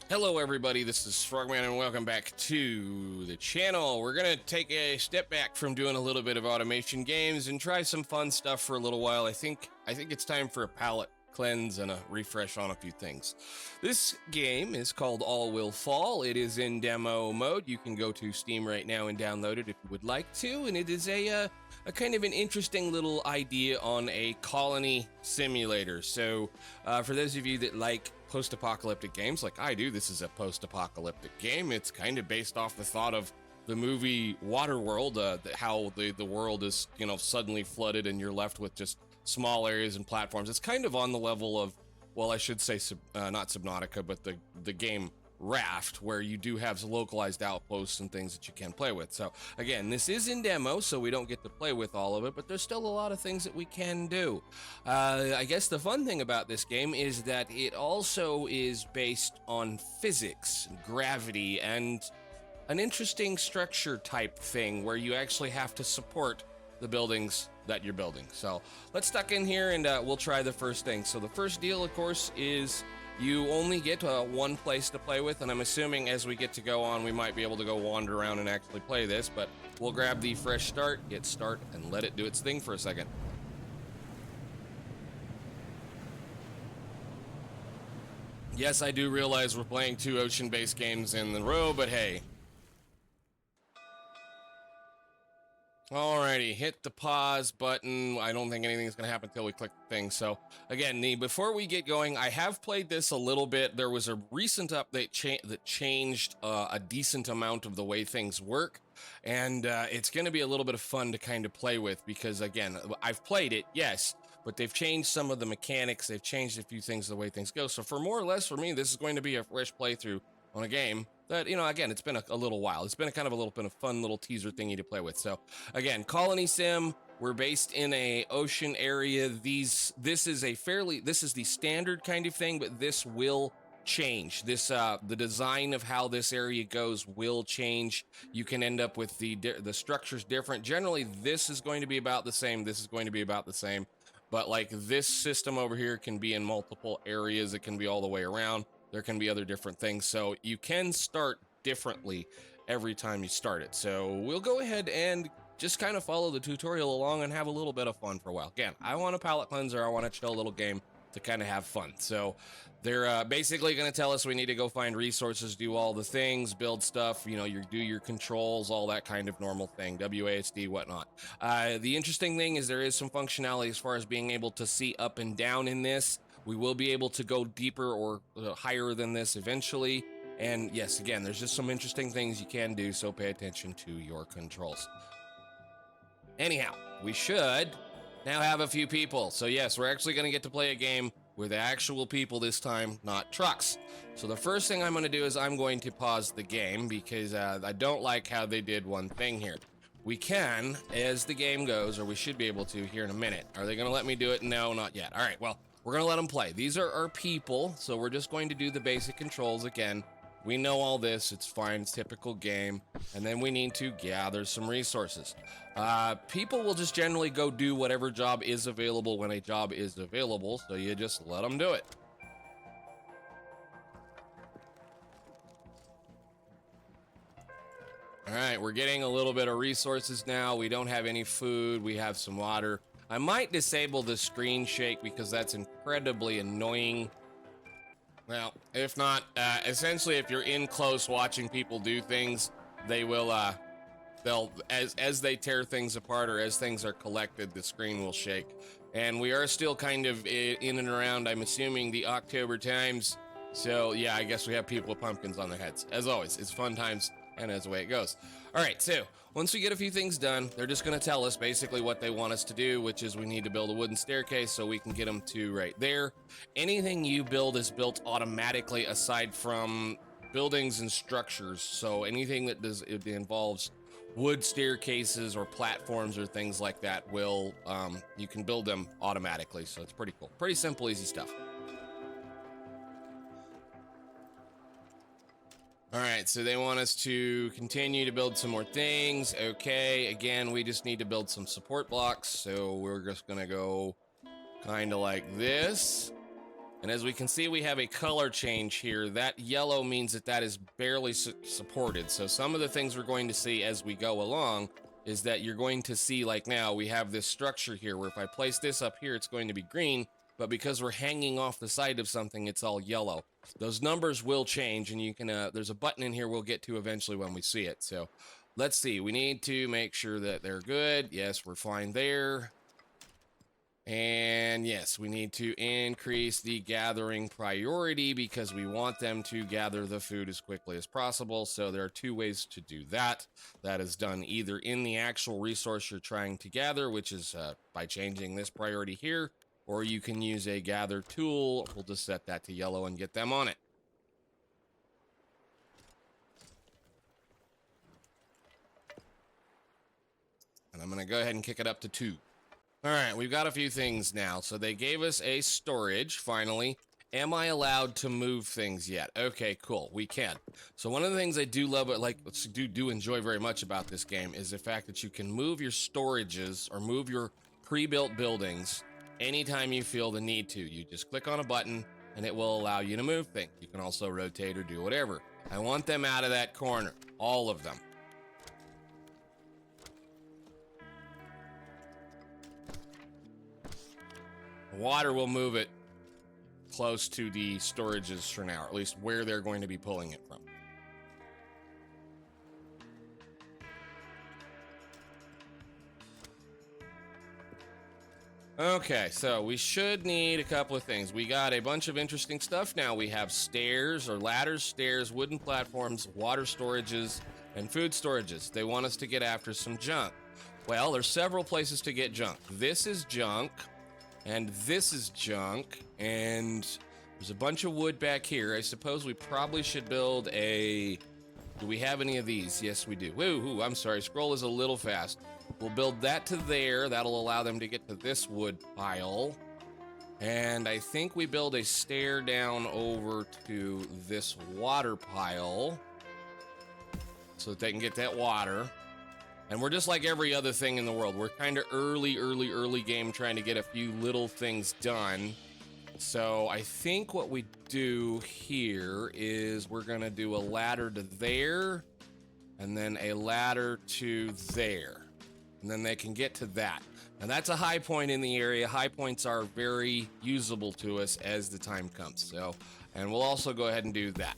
Hello everybody, this is Frogman and welcome back to the channel. We're gonna take a step back from doing a little bit of automation games and try some fun stuff for a little while. I think it's time for a palette cleanse and a refresh on a few things. This game is called All Will Fall. It is in demo mode. You can go to Steam right now and download it if you would like to, and it is a kind of an interesting little idea on a colony simulator. So for those of you that like post-apocalyptic games like I do, this is a post-apocalyptic game. It's kind of based off the thought of the movie Waterworld, how the world is, suddenly flooded and you're left with just small areas and platforms. It's kind of on the level of, well, I should say not Subnautica, but the game Raft, where you do have localized outposts and things that you can play with. So again, this is in demo, so we don't get to play with all of it, but there's still a lot of things that we can do. I guess the fun thing about this game is that it also is based on physics, gravity, and an interesting structure type thing where you actually have to support the buildings that you're building. So let's duck in here and we'll try the first thing. So the first deal, of course, is you only get one place to play with, and I'm assuming as we get to go on, we might be able to go wander around and actually play this, but we'll grab the fresh start, hit start, and let it do its thing for a second. Yes, I do realize we're playing two ocean-based games in a row, but hey. Alrighty, hit the pause button. I don't think anything's going to happen until we click the thing. So again, before we get going, I have played this a little bit. There was a recent update that changed a decent amount of the way things work. And it's going to be a little bit of fun to kind of play with because, again, I've played it, yes, but they've changed some of the mechanics. They've changed a few things the way things go. So for more or less, for me, this is going to be a fresh playthrough on a game that, again, it's been a little while. It's been a kind of a little bit of fun little teaser thingy to play with. So again, Colony Sim, we're based in a ocean area. This is the standard kind of thing, but this will change. The design of how this area goes will change. You can end up with the structures different. Generally, this is going to be about the same. This is going to be about the same. But like this system over here can be in multiple areas. It can be all the way around. There can be other different things. So you can start differently every time you start it. So we'll go ahead and just kind of follow the tutorial along and have a little bit of fun for a while. Again, I want a palette cleanser. I want a chill little game to kind of have fun. So they're basically going to tell us we need to go find resources, do all the things, build stuff, you do your controls, all that kind of normal thing, WASD, whatnot. The interesting thing is there is some functionality as far as being able to see up and down in this. We will be able to go deeper or higher than this eventually. And yes, again, there's just some interesting things you can do, so pay attention to your controls. Anyhow, we should now have a few people. So yes, we're actually going to get to play a game with actual people this time, not trucks. So the first thing I'm going to do is I'm going to pause the game because I don't like how they did one thing here. We can, as the game goes, or we should be able to here in a minute. Are they going to let me do it? No, not yet. All right, well, we're going to let them play. These are our people, so we're just going to do the basic controls again. We know all this. It's fine. It's typical game. And then we need to gather some resources. People will just generally go do whatever job is available when a job is available, so you just let them do it. All right, we're getting a little bit of resources now. We don't have any food. We have some water. I might disable the screen shake because that's incredibly annoying. Well, if not, essentially, if you're in close watching people do things, they will, as they tear things apart or as things are collected, the screen will shake. And we are still kind of in and around, I'm assuming, the October times. So yeah, I guess we have people with pumpkins on their heads. As always, it's fun times, and that's the way it goes. All right, so once we get a few things done, they're just going to tell us basically what they want us to do, which is we need to build a wooden staircase so we can get them to right there. Anything you build is built automatically aside from buildings and structures. So anything that involves wood staircases or platforms or things like that will, you can build them automatically. So it's pretty cool. Pretty simple, easy stuff. All right, so they want us to continue to build some more things. Okay, again, we just need to build some support blocks. So we're just gonna go kind of like this. And as we can see, we have a color change here. That yellow means that that is barely supported. So some of the things we're going to see as we go along is that you're going to see, like now, we have this structure here where if I place this up here, it's going to be green, but because we're hanging off the side of something, it's all yellow. Those numbers will change, and you can, there's a button in here we'll get to eventually when we see it. So let's see, we need to make sure that they're good. Yes, we're fine there. And yes, we need to increase the gathering priority because we want them to gather the food as quickly as possible. So there are two ways to do that. That is done either in the actual resource you're trying to gather, which is by changing this priority here, or you can use a gather tool. We'll just set that to yellow and get them on it. And I'm going to go ahead and kick it up to 2. All right, we've got a few things now. So they gave us a storage, finally. Am I allowed to move things yet? Okay, cool, we can. So one of the things I do love, do enjoy very much about this game is the fact that you can move your storages or move your pre-built buildings anytime you feel the need to. You just click on a button and it will allow you to move things. You can also rotate or do whatever. I want them out of that corner, all of them. Water will move it close to the storages for now, or at least where they're going to be pulling it from. Okay, so we should need a couple of things. We got a bunch of interesting stuff now. We have stairs or ladders, stairs, wooden platforms, water storages, and food storages. They want us to get after some junk. Well, there's several places to get junk. This is junk. And this is junk, and there's a bunch of wood back here. I suppose we probably should build a... Do we have any of these? Yes, we do. Woo-hoo, I'm sorry, scroll is a little fast. We'll build that to there. That'll allow them to get to this wood pile. And I think we build a stair down over to this water pile so that they can get that water. And we're just like every other thing in the world. We're kind of early game trying to get a few little things done. So I think what we do here is we're going to do a ladder to there, and then a ladder to there. And then they can get to that. And that's a high point in the area. High points are very usable to us as the time comes. So, and we'll also go ahead and do that.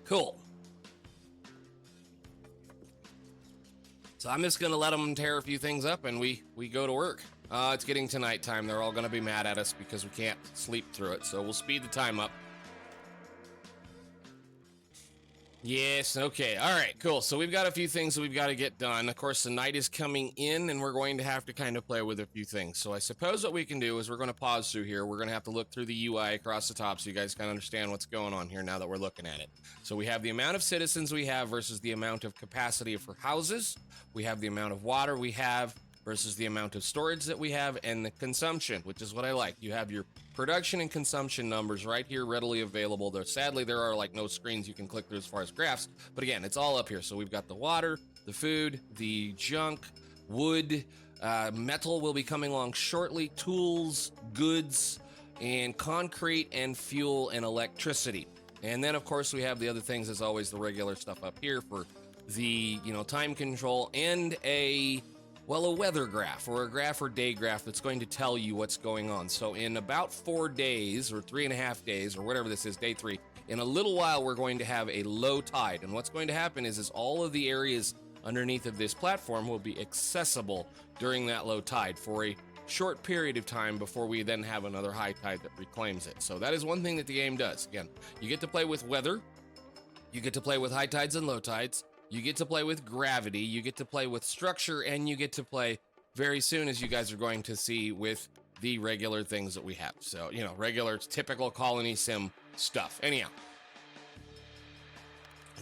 Cool. So I'm just going to let them tear a few things up and we go to work. It's getting to nighttime. They're all going to be mad at us because we can't sleep through it. So we'll speed the time up. Yes, okay. All right, cool. So we've got a few things that we've got to get done. Of course, the night is coming in, and we're going to have to kind of play with a few things. So I suppose what we can do is we're going to pause through here. We're going to have to look through the UI across the top so you guys can understand what's going on here now that we're looking at it. So we have the amount of citizens we have versus the amount of capacity for houses. We have the amount of water we have versus the amount of storage that we have, and the consumption, which is what I like. You have your production and consumption numbers right here readily available. Though sadly there are like no screens you can click through as far as graphs, but again, it's all up here. So we've got the water, the food, the junk, wood, metal will be coming along shortly, tools, goods, and concrete, and fuel and electricity. And then of course we have the other things, as always, the regular stuff up here for the, time control, and a weather graph, or a graph or day graph that's going to tell you what's going on. So in about 4 days, or 3.5 days, or whatever this is, day 3, in a little while we're going to have a low tide. And what's going to happen is all of the areas underneath of this platform will be accessible during that low tide for a short period of time before we then have another high tide that reclaims it. So that is one thing that the game does. Again, you get to play with weather, you get to play with high tides and low tides, you get to play with gravity, you get to play with structure, and you get to play very soon, as you guys are going to see, with the regular things that we have. So, regular, typical colony sim stuff. Anyhow,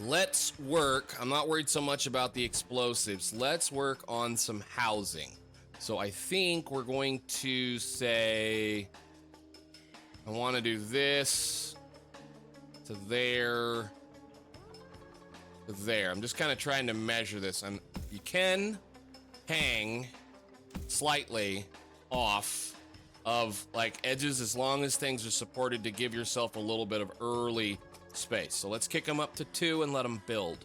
let's work. I'm not worried so much about the explosives. Let's work on some housing. So I think we're going to say, I want to do this to there. there. I'm just kind of trying to measure this, and you can hang slightly off of like edges as long as things are supported to give yourself a little bit of early space. So let's kick them up to 2 and let them build.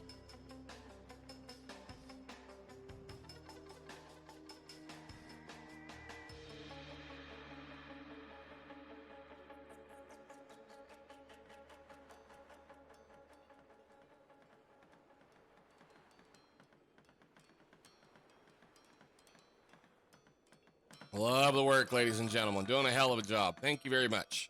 Love the work, ladies and gentlemen. Doing a hell of a job. Thank you very much.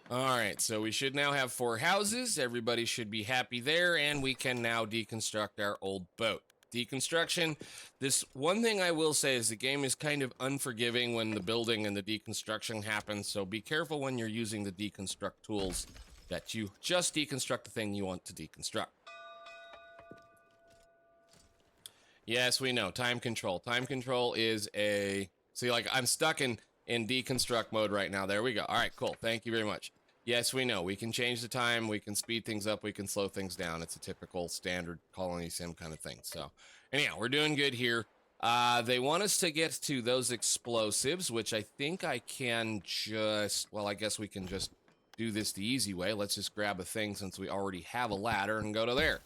All right, so we should now have 4 houses. Everybody should be happy there, and we can now deconstruct our old boat. Deconstruction, this one thing I will say is the game is kind of unforgiving when the building and the deconstruction happens, so be careful when you're using the deconstruct tools that you just deconstruct the thing you want to deconstruct. Yes, we know. Time control. Time control is a... See, like, I'm stuck in deconstruct mode right now. There we go. All right, cool. Thank you very much. Yes, we know. We can change the time. We can speed things up. We can slow things down. It's a typical standard colony sim kind of thing. So, anyhow, we're doing good here. They want us to get to those explosives, which I think I can just... Well, I guess we can just do this the easy way. Let's just grab a thing since we already have a ladder and go to there.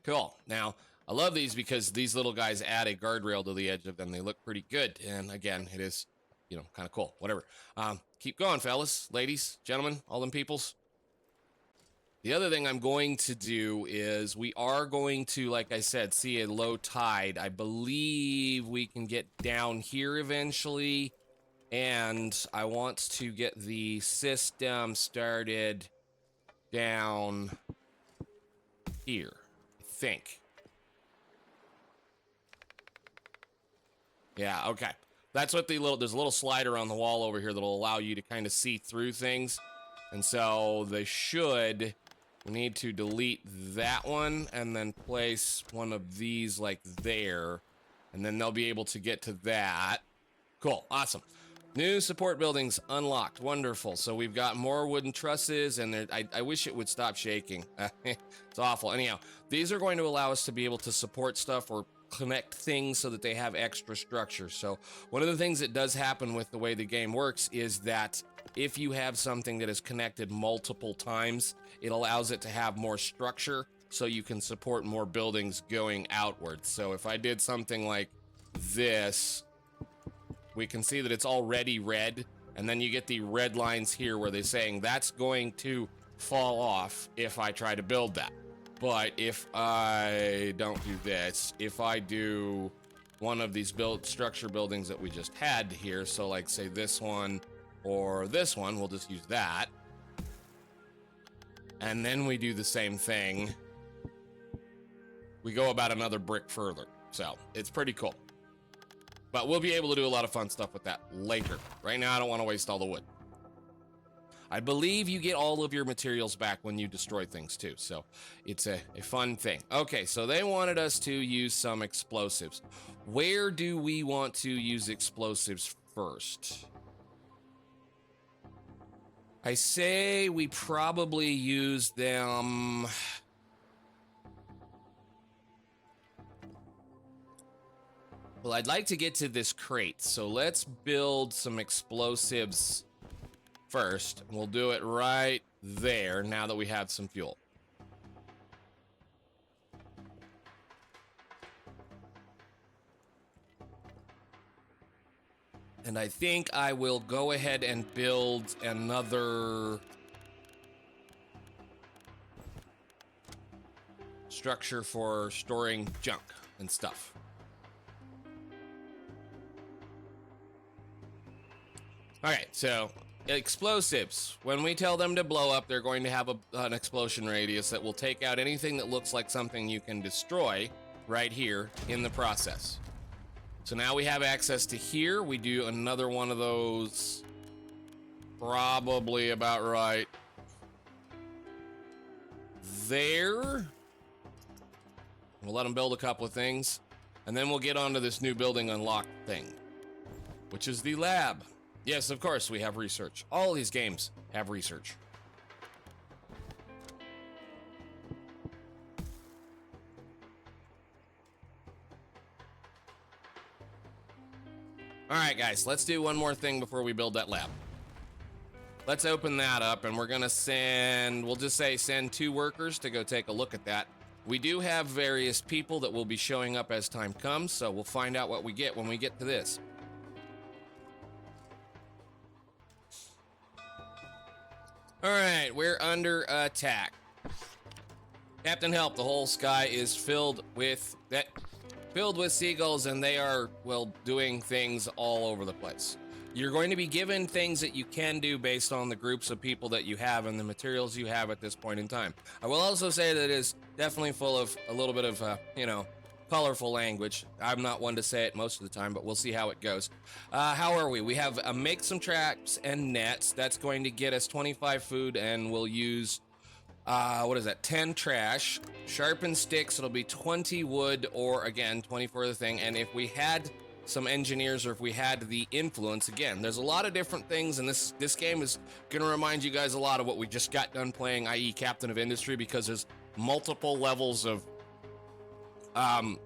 Cool. Now... I love these because these little guys add a guardrail to the edge of them. They look pretty good. And again, it is, you know, kind of cool. Whatever. Keep going, fellas, ladies, gentlemen, all them peoples. The other thing I'm going to do is we are going to, like I said, see a low tide. I believe we can get down here eventually. And I want to get the system started down here, I think. Yeah, okay. That's what there's a little slider on the wall over here that'll allow you to kind of see through things. And so we need to delete that one and then place one of these like there. And then they'll be able to get to that. Cool, awesome. New support buildings unlocked, wonderful. So we've got more wooden trusses and I wish it would stop shaking. It's awful. Anyhow, these are going to allow us to be able to support stuff or connect things so that they have extra structure. So one of the things that does happen with the way the game works is that if you have something that is connected multiple times, it allows it to have more structure so you can support more buildings going outwards. So if I did something like this, we can see that it's already red, and then you get the red lines here where they're saying that's going to fall off if I try to build that. But if I don't do this, if I do one of these structure buildings that we just had here, so like say this one or this one, we'll just use that. And then we do the same thing. We go about another brick further. So it's pretty cool. But we'll be able to do a lot of fun stuff with that later. Right now, I don't want to waste all the wood. I believe you get all of your materials back when you destroy things too, so it's a fun thing. Okay, so they wanted us to use some explosives. Where do we want to use explosives first? I say we probably use them... Well, I'd like to get to this crate, so let's build some explosives first. We'll do it right there now that we have some fuel. And I think I will go ahead and build another structure for storing junk and stuff. Alright, so explosives. When we tell them to blow up, they're going to have an explosion radius that will take out anything that looks like something you can destroy right here in the process. So now we have access to here. We do another one of those probably about right there. We'll let them build a couple of things, and then we'll get onto this new building unlocked thing, which is the lab. Yes, of course, we have research. All these games have research. All right, guys, let's do one more thing before we build that lab. Let's open that up, and we're gonna send, we'll just say send 2 workers to go take a look at that. We do have various people that will be showing up as time comes, so we'll find out what we get when we get to this. All right, we're under attack. Captain, help! The whole sky is filled with seagulls, and they are, well, doing things all over the place. You're going to be given things that you can do based on the groups of people that you have and the materials you have at this point in time. I will also say that it is definitely full of a little bit of, colorful language. I'm not one to say it most of the time, but we'll see how it goes. How are we? We have make some traps and nets. That's going to get us 25 food, and we'll use, 10 trash. Sharpen sticks, it'll be 20 wood, or again, 20 for the thing. And if we had some engineers, or if we had the influence, again, there's a lot of different things, and this game is going to remind you guys a lot of what we just got done playing, i.e. Captain of Industry, because there's multiple levels of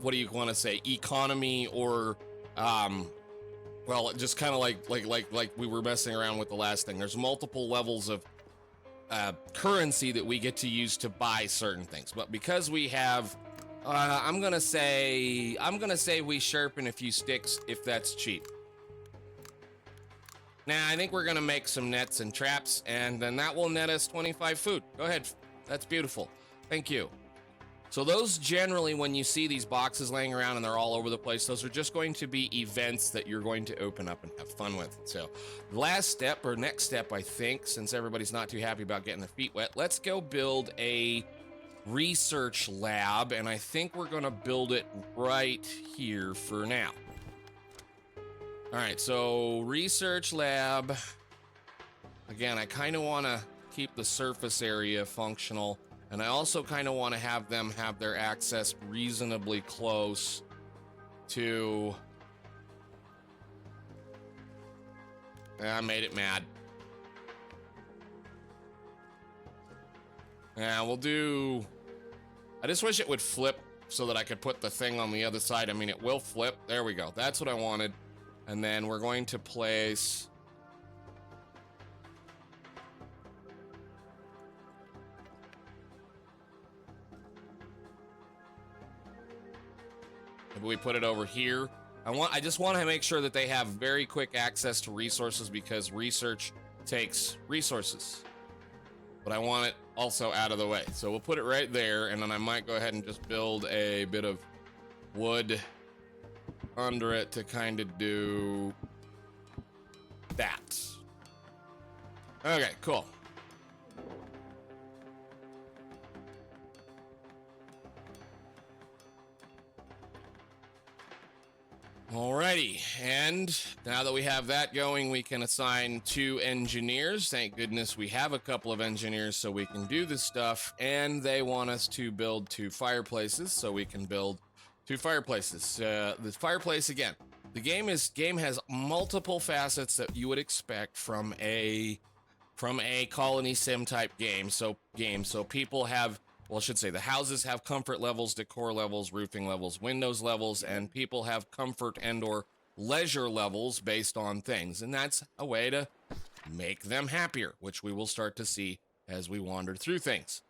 what do you want to say, economy, or well, just kind of like we were messing around with the last thing. There's multiple levels of currency that we get to use to buy certain things, but because we have I'm gonna say we sharpen a few sticks if that's cheap. Now I think we're gonna make some nets and traps, and then that will net us 25 food. Go ahead, that's beautiful, thank you. So those generally, when you see these boxes laying around and they're all over the place, those are just going to be events that you're going to open up and have fun with. So last step, or next step, I think, since everybody's not too happy about getting their feet wet, let's go build a research lab, and I think we're gonna build it right here for now. All right, so research lab. Again, I kind of want to keep the surface area functional, and I also kind of want to have them have their access reasonably close to... I made it mad. Yeah, we'll do... I just wish it would flip so that I could put the thing on the other side. I mean, it will flip. There we go. That's what I wanted. And then we're going to place... maybe we put it over here. I just want to make sure that they have very quick access to resources, because research takes resources. But I want it also out of the way. So we'll put it right there, and then I might go ahead and just build a bit of wood under it to kind of do that. Okay, cool. Alrighty, and now that we have that going, we can assign 2 engineers. Thank goodness we have a couple of engineers so we can do this stuff, and they want us to build 2 fireplaces, so we can build 2 fireplaces. The fireplace, again, the game has multiple facets that you would expect from a colony sim type game. So people have, well, I should say the houses have comfort levels, decor levels, roofing levels, windows levels, and people have comfort and or leisure levels based on things. And that's a way to make them happier, which we will start to see as we wander through things.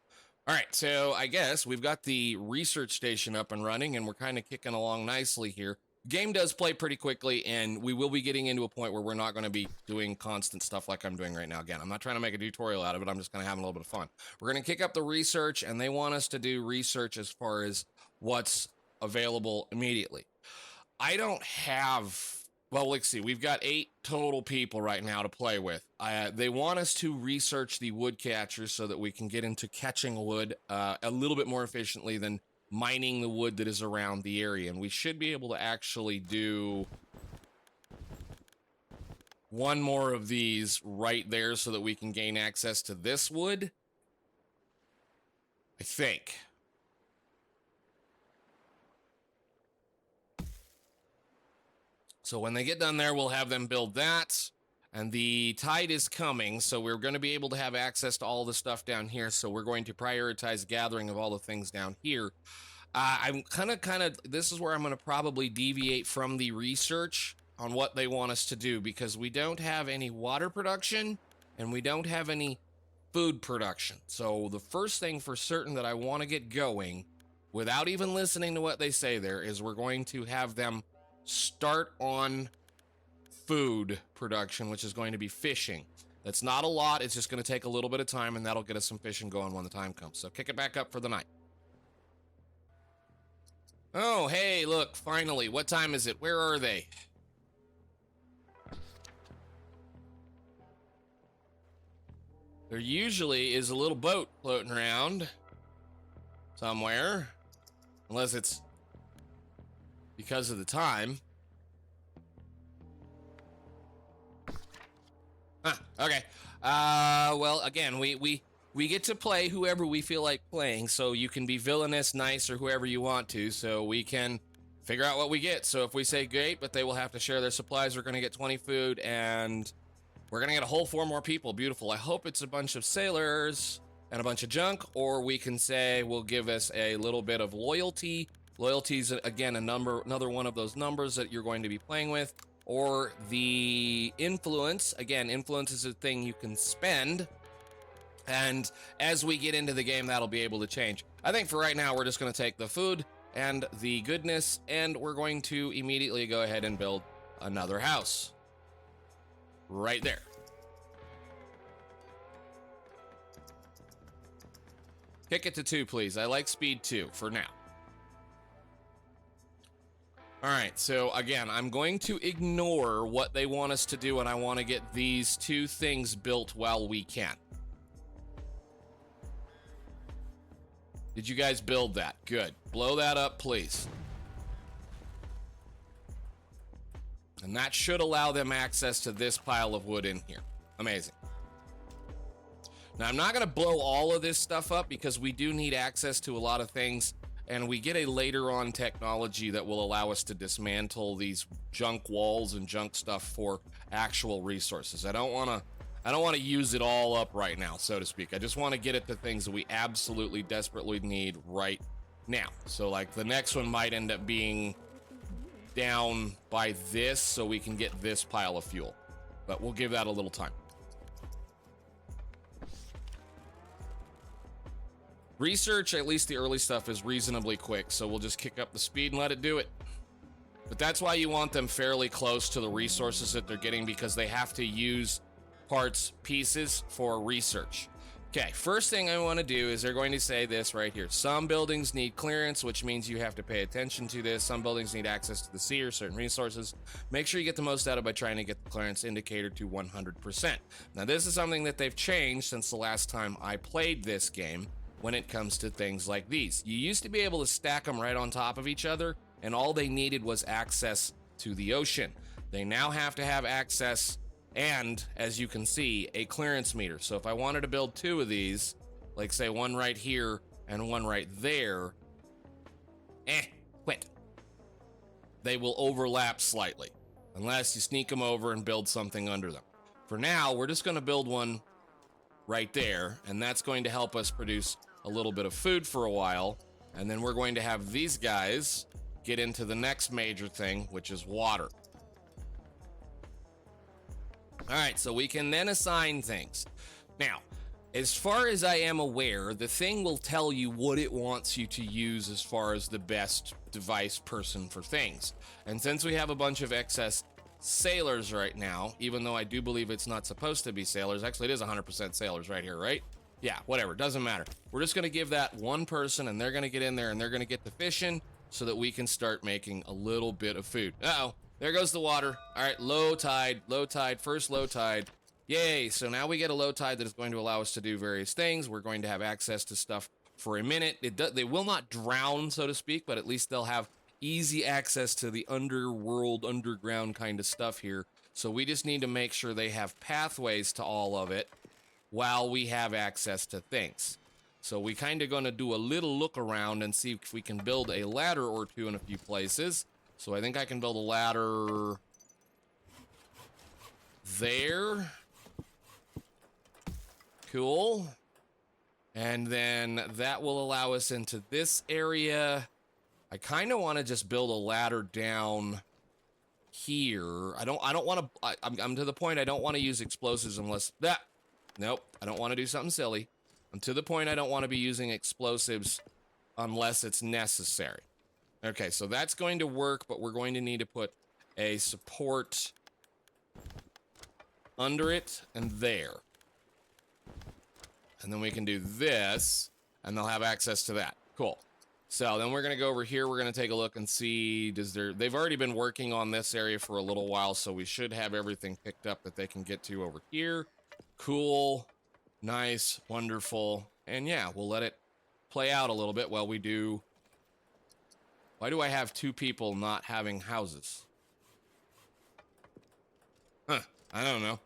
All right, so I guess we've got the research station up and running, and we're kind of kicking along nicely here. Game does play pretty quickly, and we will be getting into a point where we're not going to be doing constant stuff like I'm doing right now. Again, I'm not trying to make a tutorial out of it. I'm just going to have a little bit of fun. We're going to kick up the research, and they want us to do research as far as what's available immediately. I don't have... well, let's see. We've got 8 total people right now to play with. They want us to research the wood catchers so that we can get into catching wood a little bit more efficiently than mining the wood that is around the area. And we should be able to actually do 1 more of these right there so that we can gain access to this wood, I think. So when they get done there, we'll have them build that. And the tide is coming, so we're going to be able to have access to all the stuff down here. So we're going to prioritize gathering of all the things down here. I'm kind of, this is where I'm going to probably deviate from the research. on what they want us to do, because we don't have any water production and we don't have any food production. So the first thing for certain that I want to get going, without even listening to what they say there, is we're going to have them start on food production, which is going to be fishing. That's not a lot. It's just going to take a little bit of time, and that'll get us some fishing going when the time comes. So kick it back up for the night. Oh, hey, look, finally. What time is it? Where are they? There usually is a little boat floating around somewhere, unless it's because of the time. Huh, okay. Well, again, we get to play whoever we feel like playing, so you can be villainous, nice, or whoever you want to, so we can figure out what we get. So if we say great, but they will have to share their supplies, we're going to get 20 food, and we're going to get a whole 4 more people. Beautiful. I hope it's a bunch of sailors and a bunch of junk, or we can say we'll give us a little bit of loyalty. Loyalty is, again, another one of those numbers that you're going to be playing with. Or the influence. Again, influence is a thing you can spend. And as we get into the game, that'll be able to change. I think for right now, we're just going to take the food and the goodness, and we're going to immediately go ahead and build another house. Right there. Kick it to 2, please. I like speed 2 for now. All right, so again, I'm going to ignore what they want us to do, and I want to get these 2 things built while we can. Did you guys build that? Good. Blow that up, please. And that should allow them access to this pile of wood in here. Amazing. Now, I'm not going to blow all of this stuff up because we do need access to a lot of things. And we get a later on technology that will allow us to dismantle these junk walls and junk stuff for actual resources. I don't want to use it all up right now, so to speak. I just want to get at the things that we absolutely desperately need right now. So like the next one might end up being down by this so we can get this pile of fuel. But we'll give that a little time. Research, at least the early stuff, is reasonably quick, so we'll just kick up the speed and let it do it. But that's why you want them fairly close to the resources that they're getting, because they have to use parts, pieces for research. Okay, first thing I want to do is they're going to say this right here. Some buildings need clearance, which means you have to pay attention to this. Some buildings need access to the sea or certain resources. Make sure you get the most out of it by trying to get the clearance indicator to 100%. Now, this is something that they've changed since the last time I played this game. When it comes to things like these, you used to be able to stack them right on top of each other, and all they needed was access to the ocean. They now have to have access and, as you can see, a clearance meter. So if I wanted to build 2 of these, like say one right here and one right there, quit. They will overlap slightly unless you sneak them over and build something under them. For now, we're just going to build one right there, and that's going to help us produce a little bit of food for a while, and then we're going to have these guys get into the next major thing, which is water. All right, so we can then assign things. Now, as far as I am aware, the thing will tell you what it wants you to use as far as the best device person for things. And since we have a bunch of excess sailors right now, even though I do believe it's not supposed to be sailors, actually it is 100% sailors right here, right? Yeah, whatever, doesn't matter. We're just going to give that one person, and they're going to get in there, and they're going to get the fishing so that we can start making a little bit of food. Uh-oh, there goes the water. All right, low tide, first low tide. Yay, so now we get a low tide that is going to allow us to do various things. We're going to have access to stuff for a minute. They will not drown, so to speak, but at least they'll have easy access to the underworld, underground kind of stuff here. So we just need to make sure they have pathways to all of it while we have access to things. So we kind of going to do a little look around and see if we can build a ladder or 2 in a few places. So I think I can build a ladder there. Cool. And then that will allow us into this area. I kind of want to just build a ladder down here. I don't want to, I'm to the point I don't want to use explosives unless that, nope, I don't want to do something silly. I'm to the point I don't want to be using explosives unless it's necessary. Okay, so that's going to work, but we're going to need to put a support under it and there. And then we can do this, and they'll have access to that. Cool. So then we're going to go over here. We're going to take a look and see, they've already been working on this area for a little while, so we should have everything picked up that they can get to over here. Cool. Nice. Wonderful. And yeah, we'll let it play out a little bit while we do. Why do I have two people not having houses? Huh. I don't know.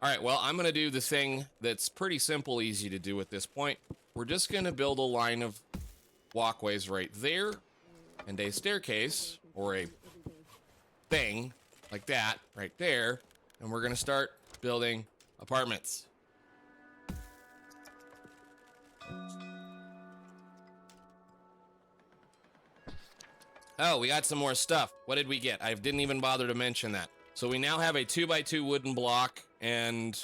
All right, well, I'm going to do the thing that's pretty simple, easy to do at this point. We're just going to build a line of walkways right there and a staircase or a thing like that right there. And we're going to start building apartments. Oh, we got some more stuff. What did we get? I didn't even bother to mention that. So we now have a 2x2 wooden block, and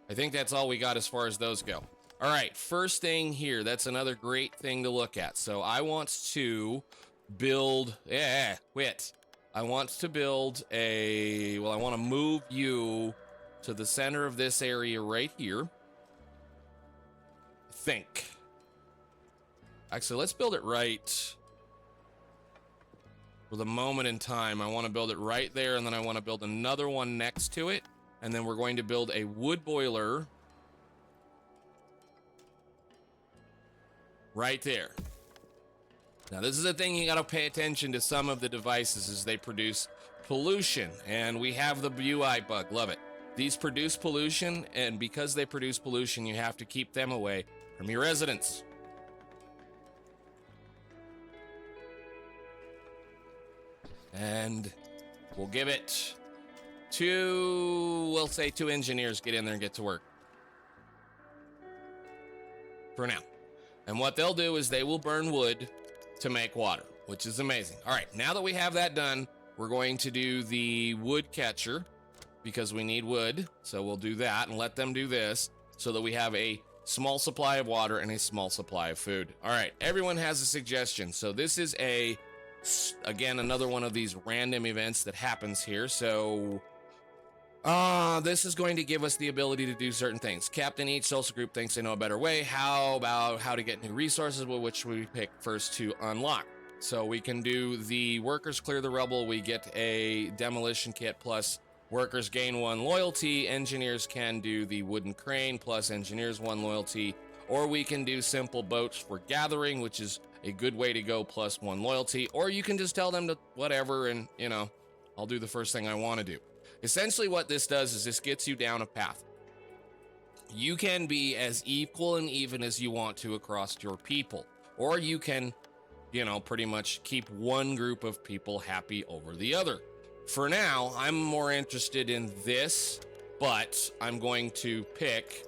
I think that's all we got as far as those go. All right, first thing here, that's another great thing to look at. So I want to build, I want to build a, well, I want to move you to the center of this area right here. I think. Actually, let's build it right. For the moment in time, I want to build it right there, and then I want to build another one next to it, and then we're going to build a wood boiler right there. Now, this is a thing you got to pay attention to. Some of the devices as they produce pollution, and we have the UI bug. Love it. These produce pollution, and because they produce pollution, you have to keep them away from your residents. And we'll give it we'll say 2 engineers get in there and get to work. For now. And what they'll do is they will burn wood to make water, which is amazing. All right, now that we have that done, we're going to do the wood catcher because we need wood. So we'll do that and let them do this so that we have a small supply of water and a small supply of food. All right, everyone has a suggestion. So this is again, another one of these random events that happens here. So this is going to give us the ability to do certain things. Captain each social group thinks they know a better way. How about how to get new resources, which we pick first to unlock? So we can do the workers clear the rubble. We get a demolition kit plus workers gain 1 loyalty. Engineers can do the wooden crane plus engineers 1 loyalty. Or we can do simple boats for gathering, which is a good way to go, plus 1 loyalty. Or you can just tell them to whatever, and, you know, I'll do the first thing I want to do. Essentially what this does is this gets you down a path. You can be as equal and even as you want to across your people. Or you can, you know, pretty much keep one group of people happy over the other. For now, I'm more interested in this, but I'm going to pick...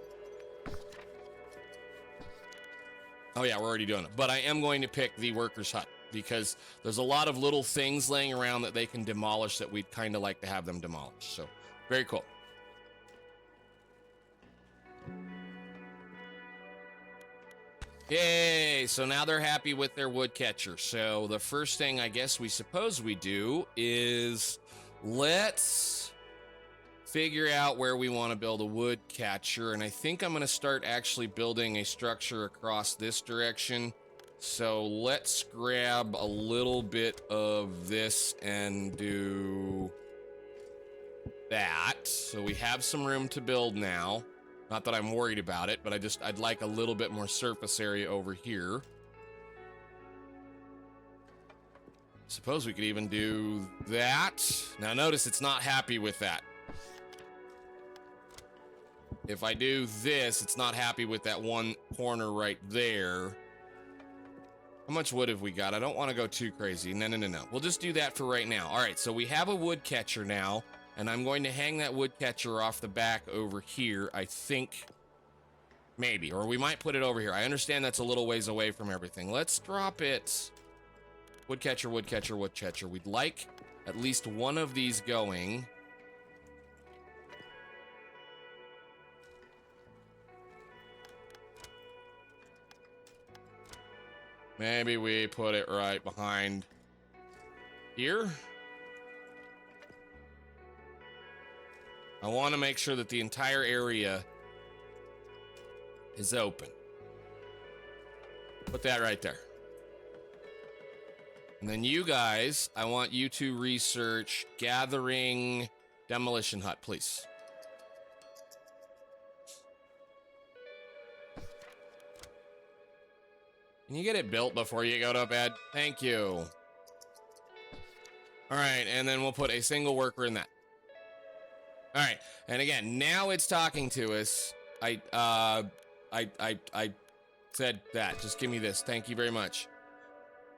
Oh yeah, we're already doing it. But I am going to pick the workers' hut because there's a lot of little things laying around that they can demolish that we'd kind of like to have them demolished. So, very cool. Yay! So now they're happy with their woodcatcher. So the first thing I guess we suppose we do is let's figure out where we want to build a wood catcher, and I think I'm going to start actually building a structure across this direction. So let's grab a little bit of this and do that. So we have some room to build now. Not that I'm worried about it, but I'd like a little bit more surface area over here. Suppose we could even do that. Now notice it's not happy with that. If I do this, it's not happy with that one corner right there. How much wood have we got? I don't want to go too crazy. No. We'll just do that for right now. All right, so we have a wood catcher now, and I'm going to hang that wood catcher off the back over here, I think. Maybe, or we might put it over here. I understand that's a little ways away from everything. Let's drop it. Woodcatcher, woodcatcher, woodcatcher. We'd like at least one of these going. Maybe we put it right behind here. I want to make sure that the entire area is open. Put that right there. And then you guys, I want you to research gathering demolition hut, please. Can you get it built before you go to bed? Thank you. All right, and then we'll put a single worker in that. All right, and again, now it's talking to us. I said that. Just give me this. Thank you very much.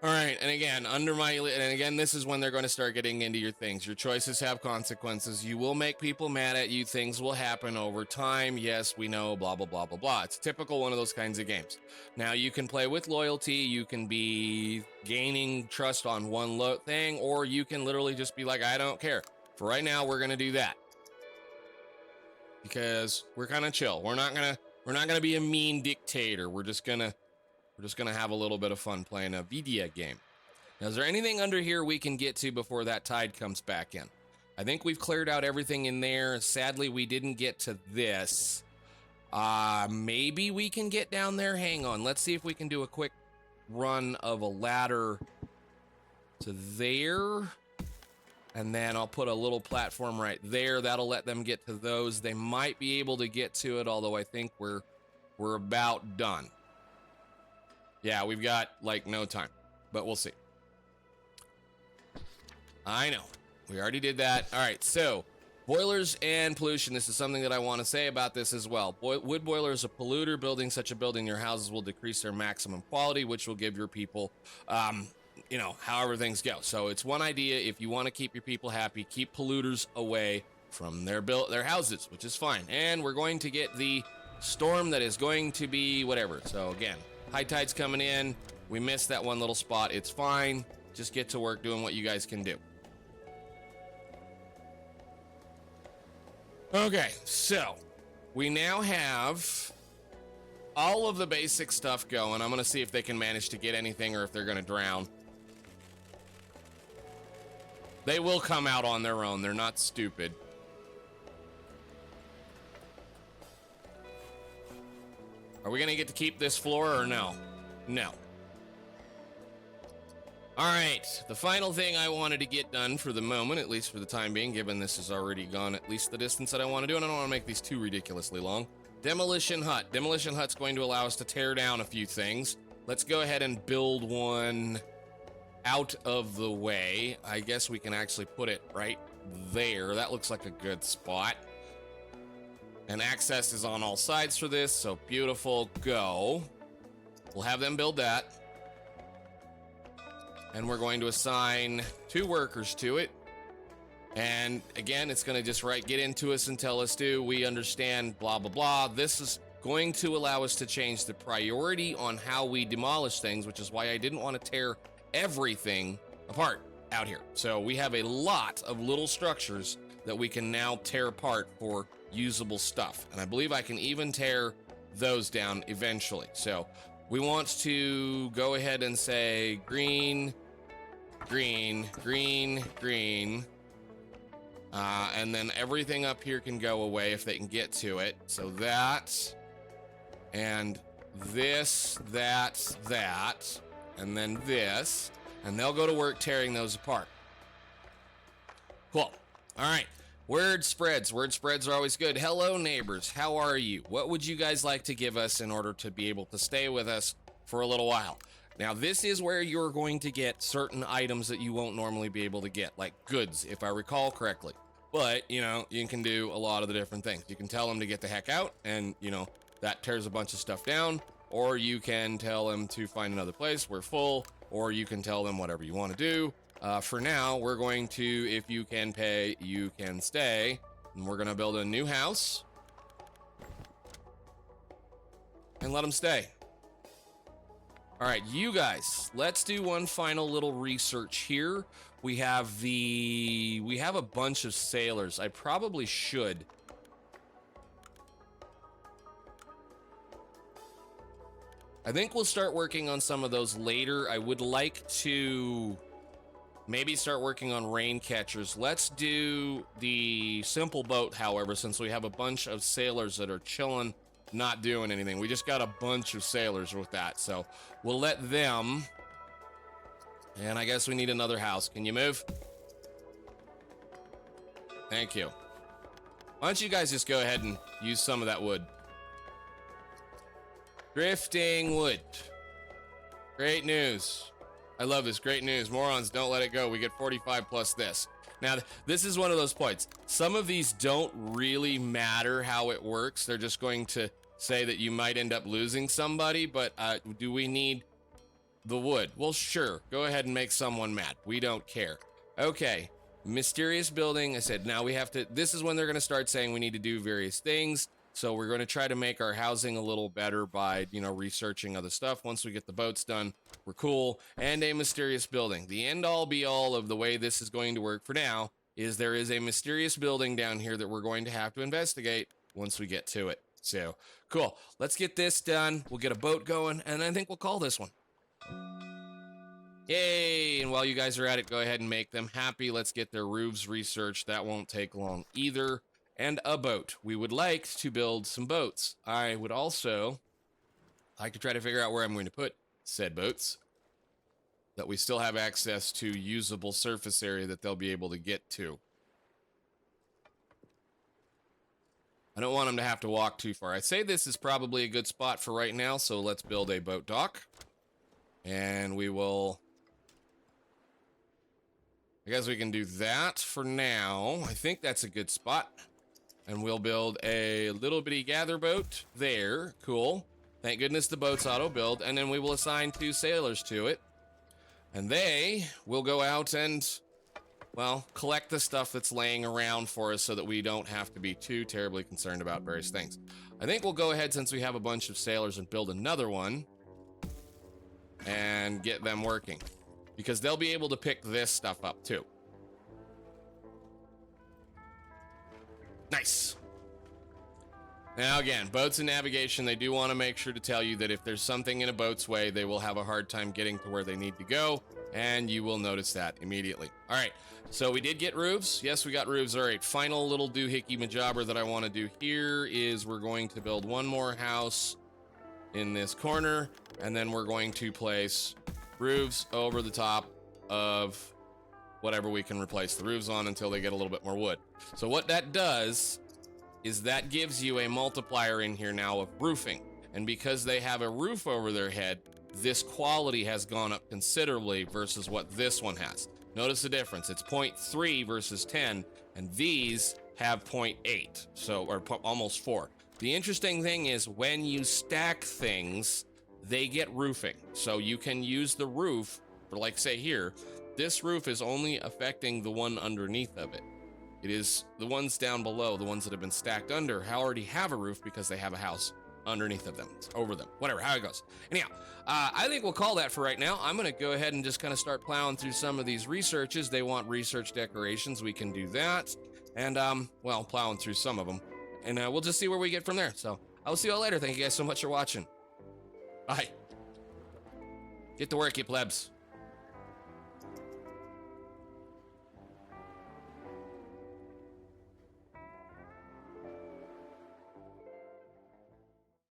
All right, and again, this is when they're going to start getting into your things. Your choices have consequences. You will make people mad at you. Things will happen over time. Yes, we know, blah, blah, blah, blah, blah. It's typical one of those kinds of games. Now, you can play with loyalty. You can be gaining trust on one thing, or you can literally just be like, I don't care. For right now, we're going to do that. Because we're kind of chill. We're not gonna be a mean dictator. We're just gonna have a little bit of fun playing a video game. Now, is there anything under here we can get to before that tide comes back in? I think we've cleared out everything in there. Sadly, we didn't get to this. Maybe we can get down there. Hang on. Let's see if we can do a quick run of a ladder to there. And then I'll put a little platform right there. That'll let them get to those. They might be able to get to it, although I think we're about done. Yeah, we've got, like, no time. But we'll see. I know. We already did that. All right, so boilers and pollution. This is something that I want to say about this as well. Wood boiler is a polluter. Building such a building in your houses will decrease their maximum quality, which will give your people... however things go. So it's one idea. If you want to keep your people happy, keep polluters away from their houses, which is fine. And we're going to get the storm that is going to be whatever. So again, high tide's coming in. We missed that one little spot. It's fine. Just get to work doing what you guys can do. Okay, so we now have all of the basic stuff going. I'm going to see if they can manage to get anything or if they're going to drown. They will come out on their own. They're not stupid. Are we going to get to keep this floor or no? No. All right. The final thing I wanted to get done for the moment, at least for the time being, given this has already gone at least the distance that I want to do, and I don't want to make these too ridiculously long. Demolition hut. Demolition hut's going to allow us to tear down a few things. Let's go ahead and build one out of the way. I guess we can actually put it right there. That looks like a good spot. And access is on all sides for this, so beautiful. Go. We'll have them build that. And we're going to assign 2 workers to it. And again, it's going to just get into us and tell us to, we understand, blah, blah, blah. This is going to allow us to change the priority on how we demolish things, which is why I didn't want to tear everything apart out here. So we have a lot of little structures that we can now tear apart for usable stuff. And I believe I can even tear those down eventually. So we want to go ahead and say green, green, green, green. And then everything up here can go away if they can get to it. So that, and this, that, and then this, and they'll go to work tearing those apart. Cool. All right. Word spreads. Word spreads are always good. Hello, neighbors. How are you? What would you guys like to give us in order to be able to stay with us for a little while? Now, this is where you're going to get certain items that you won't normally be able to get, like goods, if I recall correctly. But, you can do a lot of the different things. You can tell them to get the heck out, and, that tears a bunch of stuff down. Or you can tell them to find another place. We're full. Or you can tell them whatever you want to do. For now, we're going to, if you can pay, you can stay. And we're going to build a new house. And let them stay. All right, you guys, let's do one final little research here. We have a bunch of sailors. I probably should. I think we'll start working on some of those later. I would like to maybe start working on rain catchers. Let's do the simple boat, however, since we have a bunch of sailors that are chilling, not doing anything. We just got a bunch of sailors with that, so we'll let them. And I guess we need another house. Can you move? Thank you. Why don't you guys just go ahead and use some of that wood? Drifting wood. Great news. I love this. Great news. Morons, don't let it go. We get 45 plus this. Now, this is one of those points. Some of these don't really matter how it works. They're just going to say that you might end up losing somebody, but do we need the wood? Well, sure. Go ahead and make someone mad. We don't care. Okay. Mysterious building. I said, now we have to, this is when they're going to start saying we need to do various things. So we're going to try to make our housing a little better by, researching other stuff. Once we get the boats done, we're cool. And a mysterious building. The end all be all of the way this is going to work for now is there is a mysterious building down here that we're going to have to investigate once we get to it. So cool. Let's get this done. We'll get a boat going, and I think we'll call this one. Yay. And while you guys are at it, go ahead and make them happy. Let's get their roofs researched. That won't take long either. And a boat. We would like to build some boats. I would also like to try to figure out where I'm going to put said boats, that we still have access to usable surface area that they'll be able to get to. I don't want them to have to walk too far. I'd say this is probably a good spot for right now, so let's build a boat dock. And we will... I guess we can do that for now. I think that's a good spot. And we'll build a little bitty gather boat there. Cool. Thank goodness the boat's auto-build. And then we will assign 2 sailors to it. And they will go out and, well, collect the stuff that's laying around for us so that we don't have to be too terribly concerned about various things. I think we'll go ahead, since we have a bunch of sailors, and build another one and get them working, because they'll be able to pick this stuff up too. Nice. Now again, boats and navigation, they do want to make sure to tell you that if there's something in a boat's way, they will have a hard time getting to where they need to go, and you will notice that immediately. All right, so we did get roofs. Yes, we got roofs. All right, final little doohickey majobber that I want to do here is we're going to build one more house in this corner, and then we're going to place roofs over the top of whatever we can replace the roofs on until they get a little bit more wood. So what that does is that gives you a multiplier in here now of roofing. And because they have a roof over their head, this quality has gone up considerably versus what this one has. Notice the difference. It's 0.3 versus 10, and these have 0.8, so, or almost 4. The interesting thing is when you stack things, they get roofing. So you can use the roof for, like, say here, this roof is only affecting the one underneath of it. It is the ones down below, the ones that have been stacked under, already have a roof because they have a house underneath of them, over them, whatever, how it goes. Anyhow, I think we'll call that for right now. I'm going to go ahead and just kind of start plowing through some of these researches. They want research decorations. We can do that. And, well, plowing through some of them. And we'll just see where we get from there. So I will see you all later. Thank you guys so much for watching. Bye. Get to work, you plebs.